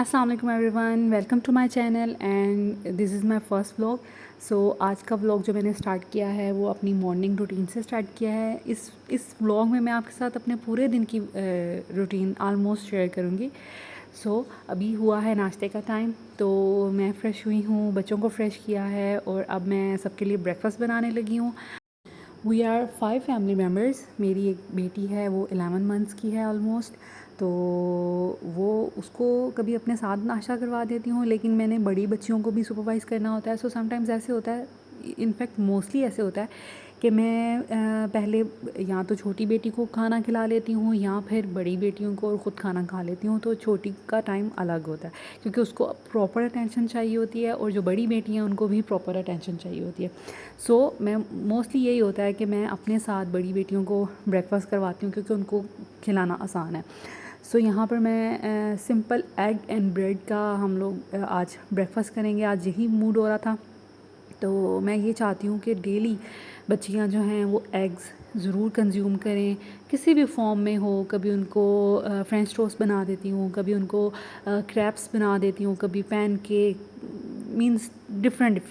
अस्सलाम वालेकुम everyone, welcome to my channel and this is my first vlog. So आज का व्लॉग जो मैंने स्टार्ट किया है वो अपनी मॉर्निंग रूटीन से स्टार्ट किया है। इस व्लॉग में मैं आपके साथ अपने पूरे दिन की रूटीन आलमोस्ट शेयर करूँगी। सो अभी हुआ है नाश्ते का टाइम, तो मैं फ़्रेश हुई हूँ, बच्चों को फ़्रेश किया है और अब मैं सबके लिए ब्रेकफास्ट बनाने लगी हूँ। We are 5 family members. मेरी एक बेटी है, वो 11 मंथ्स की है ऑलमोस्ट। तो वो उसको कभी अपने साथ नाश्ता करवा देती हूँ, लेकिन मैंने बड़ी बच्चियों को भी सुपरवाइज़ करना होता है। सो समटाइम्स ऐसे होता है, इनफैक्ट मोस्टली ऐसे होता है कि मैं पहले या तो छोटी बेटी को खाना खिला लेती हूँ या फिर बड़ी बेटियों को और ख़ुद खाना खा लेती हूँ। तो छोटी का टाइम अलग होता है क्योंकि उसको प्रॉपर अटेंशन चाहिए होती है और जो बड़ी बेटी हैं उनको भी प्रॉपर अटेंशन चाहिए होती है। सो मैं मोस्टली यही होता है कि मैं अपने साथ बड़ी बेटियों को ब्रेकफास्ट करवाती हूँ क्योंकि उनको खिलाना आसान है। सो यहाँ पर मैं सिंपल एग एंड ब्रेड का हम लोग आज ब्रेकफास्ट करेंगे। आज यही मूड हो रहा था, तो मैं ये चाहती हूँ कि डेली बच्चियाँ जो हैं वो एग्स ज़रूर कंज्यूम करें, किसी भी फॉर्म में हो। कभी उनको फ्रेंच टोस्ट बना देती हूँ, कभी उनको क्रैप्स बना देती हूँ, कभी पैनकेक, मींस डिफरेंट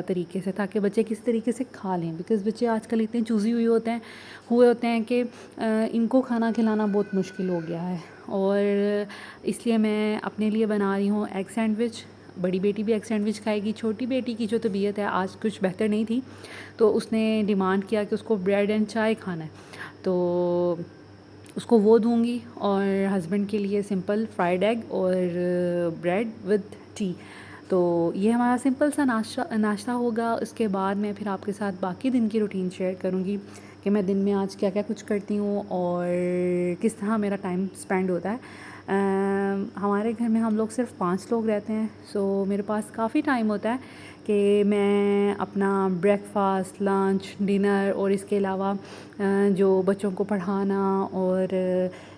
तरीके से, ताकि बच्चे किस तरीके से खा लें। बिकॉज़ बच्चे आजकल इतने चूज़ी हुए होते हैं कि इनको खाना खिलाना बहुत मुश्किल हो गया है। और इसलिए मैं अपने लिए बना रही हूँ एग सैंडविच। बड़ी बेटी भी एग सैंडविच खाएगी। छोटी बेटी की जो तबीयत है आज कुछ बेहतर नहीं थी, तो उसने डिमांड किया कि उसको ब्रेड एंड चाय खाना है, तो उसको वो दूंगी। और हस्बैंड के लिए सिंपल फ्राइड एग और ब्रेड विद टी। तो ये हमारा सिंपल सा नाश्ता होगा। उसके बाद मैं फिर आपके साथ बाकी दिन की रूटीन शेयर करूँगी कि मैं दिन में आज क्या क्या कुछ करती हूँ और किस तरह मेरा टाइम स्पेंड होता है। हमारे घर में हम लोग सिर्फ 5 लोग रहते हैं, सो मेरे पास काफ़ी टाइम होता है कि मैं अपना ब्रेकफास्ट, लंच, डिनर और इसके अलावा जो बच्चों को पढ़ाना और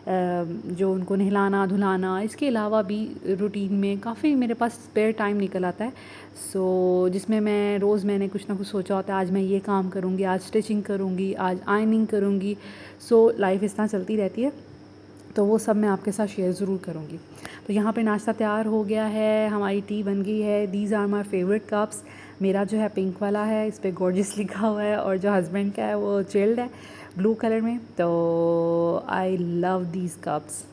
जो उनको नहलाना धुलाना, इसके अलावा भी रूटीन में काफ़ी मेरे पास स्पेयर टाइम निकल आता है। सो जिसमें मैंने कुछ ना कुछ सोचा होता है, आज मैं ये काम करूँगी, आज स्टिचिंग करूँगी, आज आयनिंग करूँगी। सो लाइफ इस तरह चलती रहती है, तो वो सब मैं आपके साथ शेयर ज़रूर करूँगी। तो यहाँ पे नाश्ता तैयार हो गया है, हमारी टी बन गई है। These are my favourite cups. मेरा जो है पिंक वाला है, इस पर गॉर्जियस लिखा हुआ है, और जो हस्बैंड का है वो चिल्ड है ब्लू कलर में। तो आई लव दीज कप्स।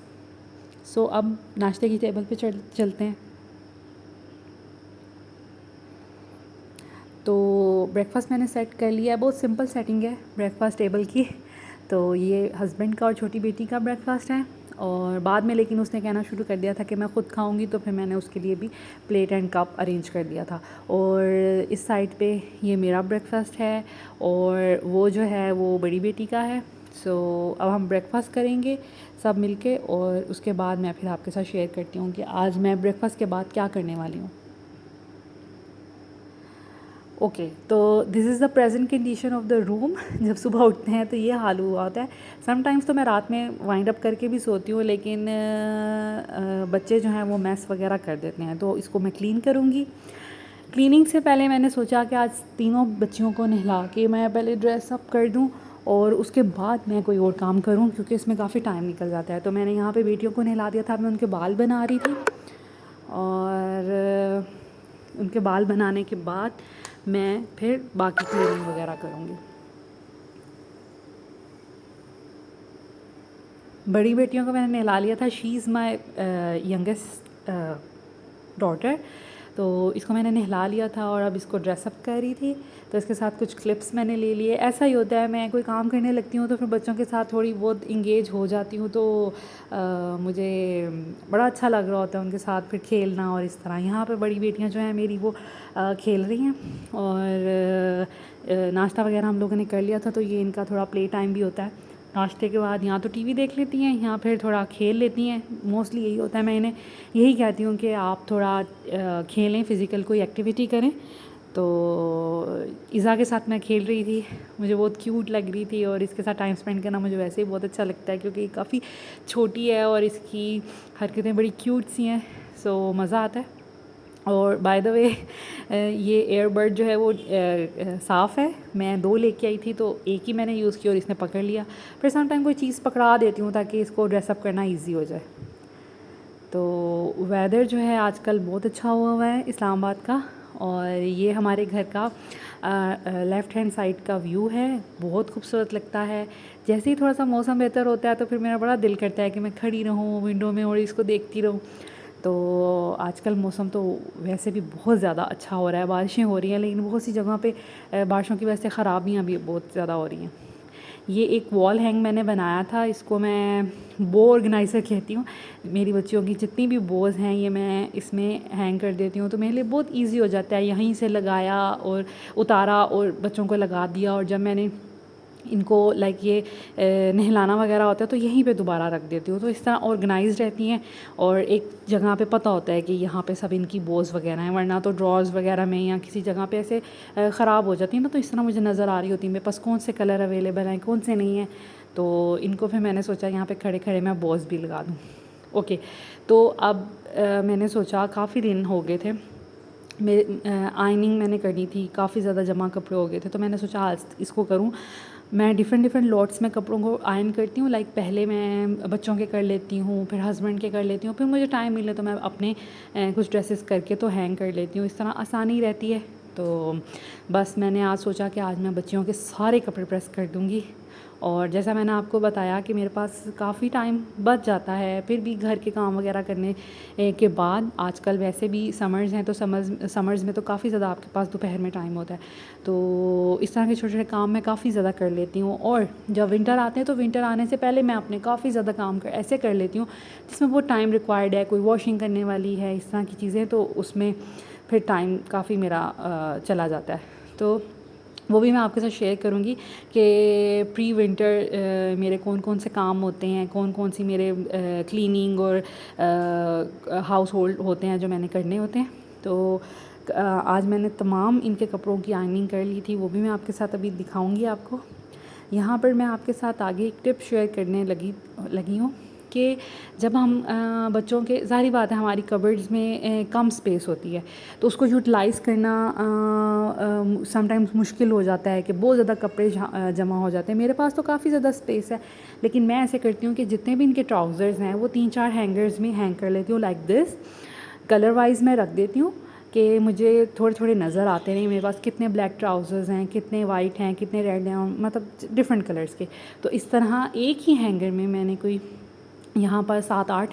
सो अब नाश्ते की टेबल पे चलते हैं। तो ब्रेकफास्ट मैंने सेट कर लिया है। बहुत सिंपल सेटिंग है ब्रेकफास्ट टेबल की। तो ये हस्बैंड का और छोटी बेटी का ब्रेकफास्ट है। और बाद में लेकिन उसने कहना शुरू कर दिया था कि मैं ख़ुद खाऊंगी, तो फिर मैंने उसके लिए भी प्लेट एंड कप अरेंज कर दिया था। और इस साइड पे ये मेरा ब्रेकफास्ट है और वो जो है वो बड़ी बेटी का है। सो अब हम ब्रेकफास्ट करेंगे सब मिलके, और उसके बाद मैं फिर आपके साथ शेयर करती हूँ कि आज मैं ब्रेकफास्ट के बाद क्या करने वाली हूँ। ओके, तो this is the present condition of the room. जब सुबह उठते हैं तो ये हाल हुआ होता है। समटाइम्स तो मैं रात में वाइंड अप करके भी सोती हूँ, लेकिन बच्चे जो हैं वो मैस वगैरह कर देते हैं, तो इसको मैं क्लीन करूँगी। क्लीनिंग से पहले मैंने सोचा कि आज तीनों बच्चियों को नहला के मैं पहले ड्रेस अप कर दूँ और उसके बाद मैं कोई और काम करूँ, क्योंकि इसमें काफ़ी टाइम निकल जाता है। तो मैंने यहाँ पे बेटियों को नहला दिया था, मैं उनके बाल बना रही थी, और उनके बाल बनाने के बाद मैं फिर बाकी क्लीनिंग वगैरह करूँगी। बड़ी बेटियों को मैंने नहला लिया था। She is my youngest daughter. तो इसको मैंने नहला लिया था और अब इसको ड्रेसअप कर रही थी, तो इसके साथ कुछ क्लिप्स मैंने ले लिए। ऐसा ही होता है, मैं कोई काम करने लगती हूँ तो फिर बच्चों के साथ थोड़ी बहुत इंगेज हो जाती हूँ, तो मुझे बड़ा अच्छा लग रहा होता है उनके साथ फिर खेलना। और इस तरह यहाँ पे बड़ी बेटियाँ जो हैं मेरी वो खेल रही हैं, और नाश्ता वगैरह हम लोगों ने कर लिया था, तो ये इनका थोड़ा प्ले टाइम भी होता है। नाश्ते के बाद या तो टीवी देख लेती हैं या फिर थोड़ा खेल लेती हैं। मोस्टली यही होता है। मैं इन्हें यही कहती हूँ कि आप थोड़ा खेलें, फ़िज़िकल कोई एक्टिविटी करें। तो इज़ा के साथ मैं खेल रही थी, मुझे बहुत क्यूट लग रही थी, और इसके साथ टाइम स्पेंड करना मुझे वैसे ही बहुत अच्छा लगता है क्योंकि काफ़ी छोटी है और इसकी हरकतें बड़ी क्यूट सी हैं। सो मज़ा आता है। और बाय द वे ये एयरबड जो है वो साफ़ है। मैं 2 लेके आई थी, तो एक ही मैंने यूज़ किया और इसने पकड़ लिया। फिर सम टाइम कोई चीज़ पकड़ा देती हूँ ताकि इसको ड्रेसअप करना ईजी हो जाए। तो वेदर जो है आजकल बहुत अच्छा हुआ है इस्लामाबाद का। और ये हमारे घर का लेफ़्ट हैंड साइड का व्यू है, बहुत खूबसूरत लगता है। जैसे ही थोड़ा सा मौसम बेहतर होता है तो फिर मेरा बड़ा दिल करता है कि मैं खड़ी रहूँ विंडो में और इसको देखती रहूँ। तो आजकल मौसम तो वैसे भी बहुत ज़्यादा अच्छा हो रहा है, बारिशें हो रही हैं, लेकिन बहुत सी जगह पे बारिशों की वजह से ख़राबियाँ भी बहुत ज़्यादा हो रही हैं। ये एक वॉल हैंग मैंने बनाया था, इसको मैं बो ऑर्गेनाइज़र कहती हूँ। मेरी बच्चियों की जितनी भी बोज़ हैं ये मैं इसमें हैंग कर देती हूँ, तो मेरे लिए बहुत ईज़ी हो जाता है। यहीं से लगाया और उतारा और बच्चों को लगा दिया, और जब मैंने इनको लाइक ये नहलाना वगैरह होता है तो यहीं पे दोबारा रख देती हूँ, तो इस तरह ऑर्गेनाइज़ रहती हैं और एक जगह पे पता होता है कि यहाँ पे सब इनकी बोझ वगैरह हैं। वरना तो ड्रॉर्स वगैरह में या किसी जगह पे ऐसे ख़राब हो जाती है ना, तो इस तरह मुझे नज़र आ रही होती है मेरे पास कौन से कलर अवेलेबल हैं कौन से नहीं हैं। तो इनको फिर मैंने सोचा यहाँ पर खड़े खड़े मैं बोझ भी लगा दूँ। ओके, तो अब मैंने सोचा काफ़ी दिन हो गए थे, मेरे आयनिंग मैंने करनी थी, काफ़ी ज़्यादा जमा कपड़े हो गए थे, तो मैंने सोचा आज इसको करूं। मैं डिफ़रेंट लॉट्स में कपड़ों को आयन करती हूँ। लाइक पहले मैं बच्चों के कर लेती हूँ, फिर हस्बैंड के कर लेती हूँ, फिर मुझे टाइम मिले तो मैं अपने कुछ ड्रेसेस करके तो हैंग कर लेती हूँ। इस तरह आसानी रहती है। तो बस मैंने आज सोचा कि आज मैं बच्चियों के सारे कपड़े प्रेस कर दूँगी। और जैसा मैंने आपको बताया कि मेरे पास काफ़ी टाइम बच जाता है, फिर भी घर के काम वगैरह करने के बाद आजकल वैसे भी समर्स हैं, तो समर्स में तो काफ़ी ज़्यादा आपके पास दोपहर में टाइम होता है, तो इस तरह के छोटे छोटे काम मैं काफ़ी ज़्यादा कर लेती हूँ। और जब विंटर आते हैं तो विंटर आने से पहले मैं अपने काफ़ी ज़्यादा काम ऐसे कर लेती हूँ जिसमें बहुत टाइम रिक्वायर्ड है, कोई वॉशिंग करने वाली है, इस तरह की चीज़ें, तो उसमें फिर टाइम काफ़ी मेरा चला जाता है। तो वो भी मैं आपके साथ शेयर करूँगी कि प्री विंटर मेरे कौन कौन से काम होते हैं, कौन कौन सी मेरे क्लीनिंग और हाउस होल्ड होते हैं जो मैंने करने होते हैं। तो आज मैंने तमाम इनके कपड़ों की आयनिंग कर ली थी, वो भी मैं आपके साथ अभी दिखाऊंगी आपको। यहाँ पर मैं आपके साथ आगे एक टिप शेयर करने लगी हूँ कि जब हम बच्चों के, ज़ाहिर बात है हमारी कबर्ड्स में कम स्पेस होती है, तो उसको यूटिलाइज़ करना समटाइम्स मुश्किल हो जाता है कि बहुत ज़्यादा कपड़े जमा हो जाते हैं। मेरे पास तो काफ़ी ज़्यादा स्पेस है, लेकिन मैं ऐसे करती हूँ कि जितने भी इनके ट्राउज़र्स हैं वो 3-4 हैंगर्स में हैंग कर लेती हूँ लाइक दिस। कलर वाइज मैं रख देती हूँ कि मुझे थोड़े थोड़े नज़र आते नहीं मेरे पास कितने ब्लैक ट्राउज़र्स हैं, कितने वाइट हैं, कितने रेड हैं, मतलब डिफरेंट कलर्स के। तो इस तरह एक ही हैंगर में मैंने कोई यहाँ पर 7-8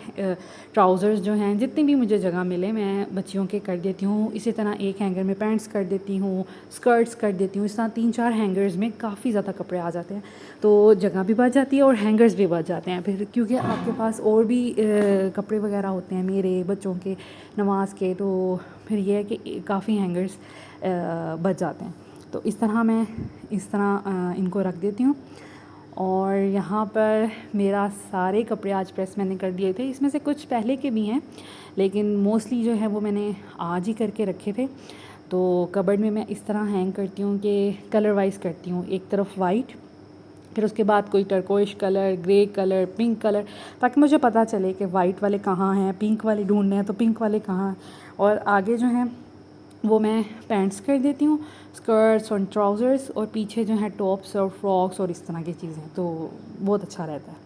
ट्राउज़र्स जो हैं, जितनी भी मुझे जगह मिले मैं बच्चियों के कर देती हूँ। इसी तरह एक हैंगर में पैंट्स कर देती हूँ, स्कर्ट्स कर देती हूँ। इस तरह 3-4 हैंगर्स में काफ़ी ज़्यादा कपड़े आ जाते हैं, तो जगह भी बच जाती है और हैंगर्स भी बच जाते हैं फिर, क्योंकि आपके पास और भी कपड़े वगैरह होते हैं मेरे बच्चों के, नमाज के, तो फिर ये है कि काफ़ी हैंगर्स बच जाते हैं। तो इस तरह मैं इनको रख देती हूँ। और यहाँ पर मेरा सारे कपड़े आज प्रेस मैंने कर दिए थे, इसमें से कुछ पहले के भी हैं, लेकिन मोस्टली जो है वो मैंने आज ही करके रखे थे। तो कबर्ड में मैं इस तरह हैंग करती हूँ कि कलर वाइज करती हूँ, एक तरफ वाइट, फिर उसके बाद कोई turquoise colour, grey colour, pink colour, ताकि मुझे पता चले कि वाइट वाले कहाँ हैं, पिंक वाले ढूंढने हैं तो पिंक वाले कहाँ हैं। और आगे जो हैं वो मैं पैंट्स कर देती हूँ, स्कर्ट्स और ट्राउज़र्स, और पीछे जो है टॉप्स और फ्रॉक्स और इस तरह की चीज़ें, तो बहुत अच्छा रहता है।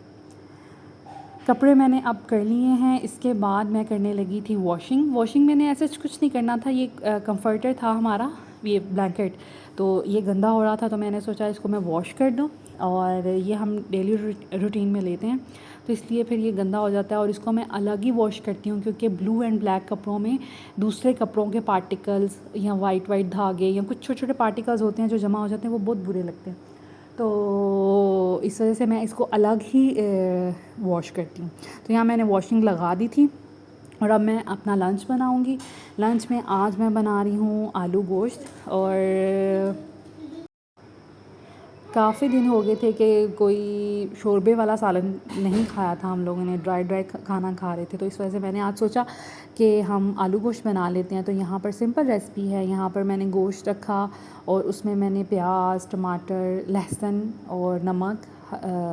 कपड़े मैंने अब कर लिए हैं, इसके बाद मैं करने लगी थी वॉशिंग मैंने ऐसे कुछ नहीं करना था, ये कंफर्टर था हमारा, ये ब्लैंकेट, तो ये गंदा हो रहा था, तो मैंने सोचा इसको मैं वॉश कर दूँ, और ये हम डेली रूटीन में लेते हैं, तो इसलिए फिर ये गंदा हो जाता है और इसको मैं अलग ही वॉश करती हूँ, क्योंकि ब्लू एंड ब्लैक कपड़ों में दूसरे कपड़ों के पार्टिकल्स या वाइट धागे या कुछ छोटे छोटे पार्टिकल्स होते हैं जो जमा हो जाते हैं, वो बहुत बुरे लगते हैं। तो इस वजह से मैं इसको अलग ही वॉश करती हूँ। तो यहाँ मैंने वॉशिंग लगा दी थी, और अब मैं अपना लंच बनाऊँगी। लंच में आज मैं बना रही हूँ आलू गोश्त, और काफ़ी दिन हो गए थे कि कोई शोरबे वाला सालन नहीं खाया था, हम लोगों ने ड्राई खाना खा रहे थे, तो इस वजह से मैंने आज सोचा कि हम आलू गोश्त बना लेते हैं। तो यहाँ पर सिंपल रेसिपी है, यहाँ पर मैंने गोश्त रखा और उसमें मैंने प्याज, टमाटर, लहसुन और नमक,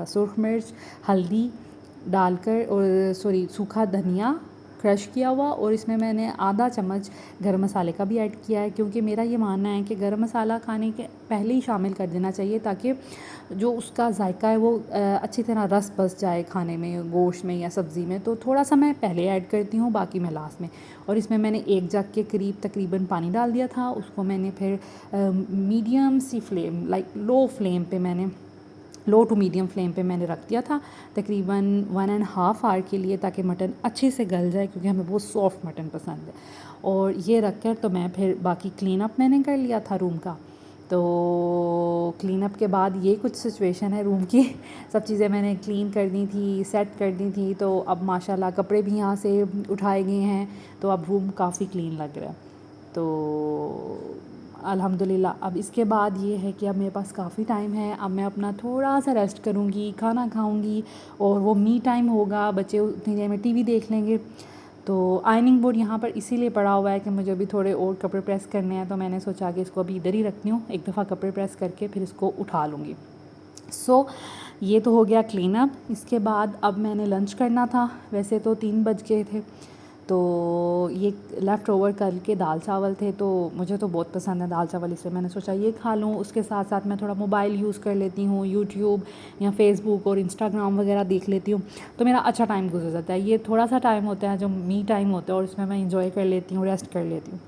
सुरख मिर्च, हल्दी डालकर, और सूखा धनिया, क्रश किया हुआ, और इसमें मैंने आधा चम्मच गरम मसाले का भी ऐड किया है, क्योंकि मेरा ये मानना है कि गरम मसाला खाने के पहले ही शामिल कर देना चाहिए, ताकि जो उसका जायका है वो अच्छी तरह रस बस जाए खाने में, गोश्त में या सब्ज़ी में। तो थोड़ा सा मैं पहले ऐड करती हूँ, बाकी मैं लास्ट में। और इसमें मैंने 1 जग के करीब तकरीबन पानी डाल दिया था। उसको मैंने फिर मीडियम सी flame, like low to medium flame पे मैंने रख दिया था तकरीबन 1.5 आवर के लिए, ताकि मटन अच्छे से गल जाए, क्योंकि हमें बहुत सॉफ्ट मटन पसंद है। और ये रख कर तो मैं फिर बाकी क्लीन अप मैंने कर लिया था रूम का। तो क्लीन अप के बाद ये कुछ सिचुएशन है रूम की। सब चीज़ें मैंने क्लीन कर दी थी, सेट कर दी थी। तो अब माशाल्लाह कपड़े भी यहाँ से उठाए गए हैं, तो अब रूम काफ़ी क्लीन लग रहा है। तो अल्हम्दुलिल्लाह अब इसके बाद ये है कि अब मेरे पास काफ़ी टाइम है। अब मैं अपना थोड़ा सा रेस्ट करूँगी, खाना खाऊँगी, और वो मी टाइम होगा। बच्चे उतनी देर में टीवी देख लेंगे। तो आयरनिंग बोर्ड यहाँ पर इसीलिए पड़ा हुआ है कि मुझे अभी थोड़े और कपड़े प्रेस करने हैं, तो मैंने सोचा कि इसको अभी इधर ही रखती हूँ, एक दफ़ा कपड़े प्रेस करके फिर इसको उठा लूँगी। ये तो हो गया क्लीन अप। इसके बाद अब मैंने लंच करना था। वैसे तो 3 बज गए थे, तो ये लेफ़्ट ओवर कल के दाल चावल थे, तो मुझे तो बहुत पसंद है दाल चावल, इसलिए मैंने सोचा ये खा लूँ। उसके साथ साथ मैं थोड़ा मोबाइल यूज़ कर लेती हूँ, यूट्यूब या फ़ेसबुक और इंस्टाग्राम वगैरह देख लेती हूँ, तो मेरा अच्छा टाइम गुजर जाता है। ये थोड़ा सा टाइम होता है जो मी टाइम होता है, और इसमें मैं इंजॉय कर लेती हूँ, रेस्ट कर लेती हूँ।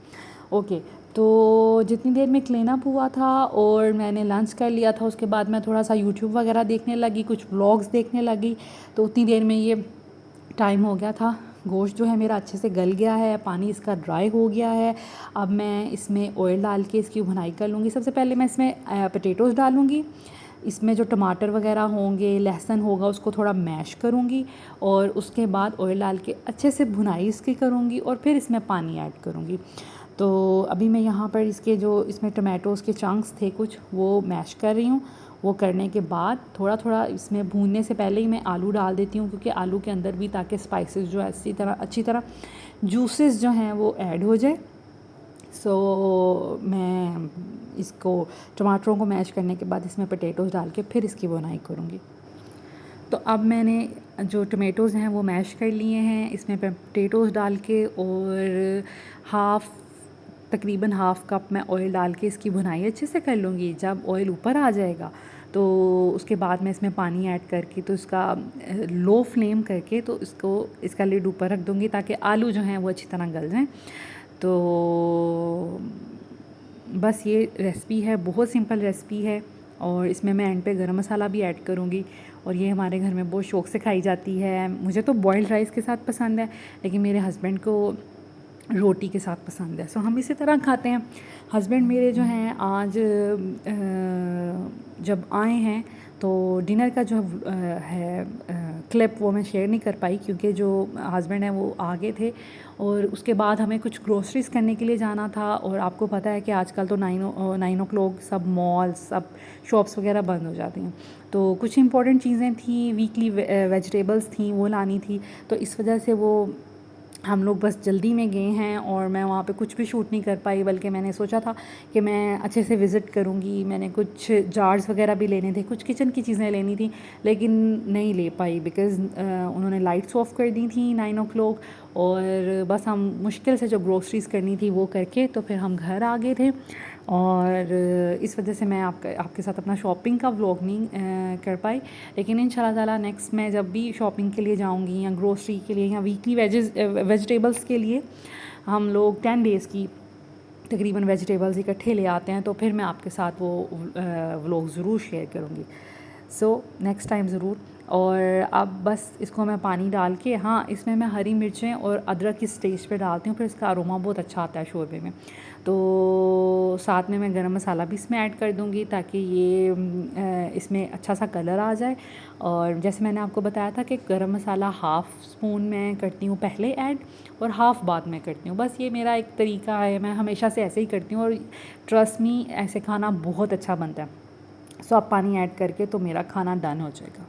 ओके, तो जितनी देर में क्लीन अप हुआ था और मैंने लंच कर लिया था, उसके बाद मैं थोड़ा सा यूट्यूब वगैरह देखने लगी, कुछ व्लॉग्स देखने लगी। तो उतनी देर में ये टाइम हो गया था। गोश्त जो है मेरा अच्छे से गल गया है, पानी इसका ड्राई हो गया है। अब मैं इसमें ऑयल डाल के इसकी भुनाई कर लूँगी। सबसे पहले मैं इसमें पोटैटोज़ डालूँगी। इसमें जो टमाटर वगैरह होंगे, लहसुन होगा, उसको थोड़ा मैश करूँगी, और उसके बाद ऑयल डाल के अच्छे से भुनाई इसकी करूँगी, और फिर इसमें पानी ऐड करूँगी। तो अभी मैं यहाँ पर इसमें टमाटोज़ के चंक्स थे कुछ, वो मैश कर रही हूँ। वो करने के बाद थोड़ा थोड़ा इसमें भूनने से पहले ही मैं आलू डाल देती हूँ, क्योंकि आलू के अंदर भी ताकि स्पाइसेस जो है अच्छी तरह जूसेस जो हैं वो ऐड हो जाए। मैं इसको टमाटरों को मैश करने के बाद इसमें पोटैटोज़ डाल के फिर इसकी बुनाई करूँगी। तो अब मैंने जो टमेटोज़ हैं वो मैश कर लिए हैं, इसमें पोटैटोज़ डाल के, और तकरीबन हाफ़ कप मैं ऑयल डाल के इसकी भुनाई अच्छे से कर लूँगी। जब ऑयल ऊपर आ जाएगा तो उसके बाद मैं इसमें पानी ऐड करके, तो इसका लो फ्लेम करके, तो इसका लिड ऊपर रख दूँगी, ताकि आलू जो हैं वो अच्छी तरह गल जाएँ। तो बस ये रेसिपी है, बहुत सिंपल रेसिपी है, और इसमें मैं एंड पे गरम मसाला भी ऐड करूँगी। और ये हमारे घर में बहुत शौक़ से खाई जाती है। मुझे तो बॉइल्ड राइस के साथ पसंद है, लेकिन मेरे हस्बैंड को रोटी के साथ पसंद है, सो हम इसी तरह खाते हैं। हस्बैंड मेरे जो हैं आज जब आए हैं, तो डिनर का जो है क्लिप वो मैं शेयर नहीं कर पाई, क्योंकि जो हस्बैंड हैं वो आ गए थे, और उसके बाद हमें कुछ ग्रोसरीज़ करने के लिए जाना था। और आपको पता है कि आजकल तो 9 o'clock सब मॉल्स, सब शॉप्स वगैरह बंद हो जाती हैं। तो कुछ इंपॉर्टेंट चीज़ें थी, वीकली वेजिटेबल्स थी, वो लानी थी। तो इस वजह से वो हम लोग बस जल्दी में गए हैं, और मैं वहाँ पे कुछ भी शूट नहीं कर पाई, बल्कि मैंने सोचा था कि मैं अच्छे से विज़िट करूँगी। मैंने कुछ जार्स वगैरह भी लेने थे, कुछ किचन की चीज़ें लेनी थी, लेकिन नहीं ले पाई, बिकॉज़ उन्होंने लाइट्स ऑफ कर दी थी 9 o'clock। और बस हम मुश्किल से जो ग्रोसरीज़ करनी थी वो करके तो फिर हम घर आ गए थे। और इस वजह से मैं आपके साथ अपना शॉपिंग का व्लॉग नहीं कर पाई। लेकिन इंशाल्लाह ताला नेक्स्ट मैं जब भी शॉपिंग के लिए जाऊंगी, या ग्रोसरी के लिए, या वीकली वेजिटेबल्स के लिए, हम लोग 10 डेज़ की तकरीबन वेजिटेबल्स इकट्ठे ले आते हैं, तो फिर मैं आपके साथ वो व्लॉग ज़रूर शेयर करूँगी। नेक्स्ट टाइम ज़रूर। और अब बस इसको मैं पानी डाल के, हाँ, इसमें मैं हरी मिर्चें और अदरक की स्टेज पे डालती हूँ, फिर इसका अरोमा बहुत अच्छा आता है शोरबे में। तो साथ में मैं गरम मसाला भी इसमें ऐड कर दूँगी, ताकि ये इसमें अच्छा सा कलर आ जाए। और जैसे मैंने आपको बताया था कि गरम मसाला हाफ़ स्पून मैं करती हूँ पहले ऐड, और हाफ़ बाद में करती हूँ। बस ये मेरा एक तरीका है, मैं हमेशा से ऐसे ही करती हूँ, और ट्रस्ट मी, ऐसे खाना बहुत अच्छा बनता है। अब पानी ऐड करके तो मेरा खाना डन हो जाएगा।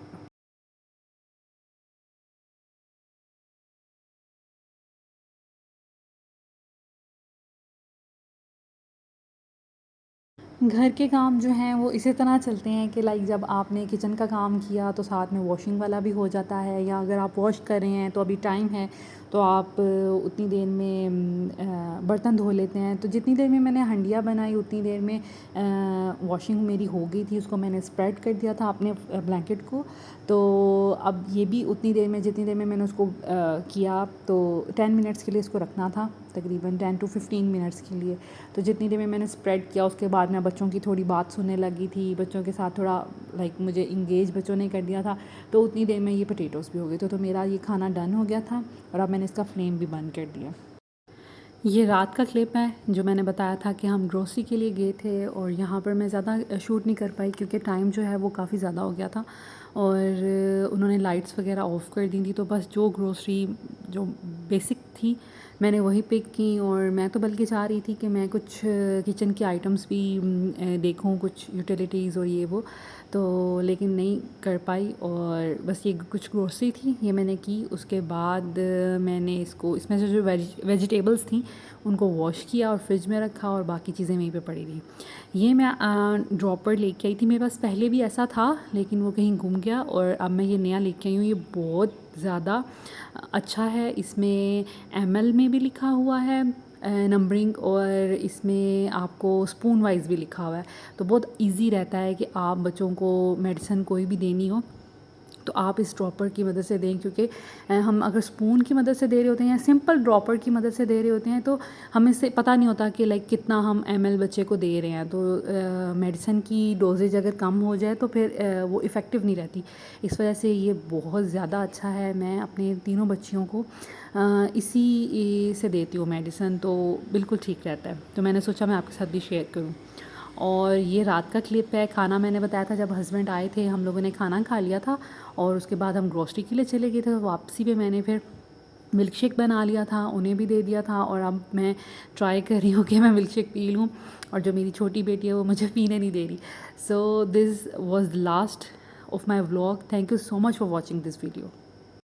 घर के काम जो हैं वो इसी तरह चलते हैं कि लाइक जब आपने किचन का काम किया तो साथ में वॉशिंग वाला भी हो जाता है, या अगर आप वॉश कर रहे हैं तो अभी टाइम है तो आप उतनी देर में बर्तन धो लेते हैं। तो जितनी देर में मैंने हंडिया बनाई उतनी देर में वॉशिंग मेरी हो गई थी, उसको मैंने स्प्रेड कर दिया था अपने ब्लैंकेट को। तो अब ये भी उतनी देर में, जितनी देर में मैंने उसको किया, तो 10 मिनट्स के लिए इसको रखना था, तकरीबन 10 to 15 मिनट्स के लिए। तो जितनी देर में मैंने स्प्रेड किया उसके बाद मैं बच्चों की थोड़ी बात सुनने लगी थी, बच्चों के साथ थोड़ा लाइक मुझे इंगेज बच्चों ने कर दिया था। तो उतनी देर में ये पोटैटोज़ भी हो गए थे, तो मेरा ये खाना डन हो गया था और अब मैंने इसका फ्लेम भी बंद कर दिया। ये रात का क्लिप है जो मैंने बताया था कि हम ग्रोसरी के लिए गए थे, और यहाँ पर मैं ज़्यादा शूट नहीं कर पाई क्योंकि टाइम जो है वो काफ़ी ज़्यादा हो गया था और उन्होंने लाइट्स वगैरह ऑफ़ कर दी थी। तो बस जो ग्रोसरी जो बेसिक थी मैंने वही पिक की, और मैं तो बल्कि चाह रही थी कि मैं कुछ किचन के आइटम्स भी देखूं, कुछ यूटिलिटीज़ और ये वो, तो लेकिन नहीं कर पाई। और बस ये कुछ ग्रोसरी थी ये मैंने की। उसके बाद मैंने इसको, इसमें से जो वेजिटेबल्स थी उनको वॉश किया और फ्रिज में रखा, और बाकी चीज़ें वहीं पे पड़ी रही। ये मैं ड्रॉपर लेके आई थी, मेरे पास पहले भी ऐसा था लेकिन वो कहीं गुम गया, और अब मैं ये नया लेके आई हूँ। ये बहुत ज़्यादा अच्छा है, इसमें ml में भी लिखा हुआ है नंबरिंग, और इसमें आपको स्पून वाइज़ भी लिखा हुआ है। तो बहुत इजी रहता है कि आप बच्चों को मेडिसिन कोई भी देनी हो तो आप इस ड्रॉपर की मदद से दें, क्योंकि हम अगर स्पून की मदद से दे रहे होते हैं या सिंपल ड्रॉपर की मदद से दे रहे होते हैं तो हमें से पता नहीं होता कि लाइक कितना हम ml बच्चे को दे रहे हैं। तो मेडिसिन की डोजेज अगर कम हो जाए तो फिर वो इफ़ेक्टिव नहीं रहती। इस वजह से ये बहुत ज़्यादा अच्छा है। मैं अपने तीनों बच्चियों को इसी से देती हूँ मेडिसिन, तो बिल्कुल ठीक रहता है। तो मैंने सोचा मैं आपके साथ भी शेयर करूँ। और ये रात का क्लिप है। खाना मैंने बताया था जब हस्बैंड आए थे हम लोगों ने खाना खा लिया था, और उसके बाद हम ग्रोसरी के लिए चले गए थे। तो वापसी पे मैंने फिर मिल्क शेक बना लिया था, उन्हें भी दे दिया था, और अब मैं ट्राई कर रही हूँ कि मैं मिल्क शेक पी लूँ, और जो मेरी छोटी बेटी है वो मुझे पीने नहीं दे रही। So this was the last of my vlog. Thank you so much for watching this video.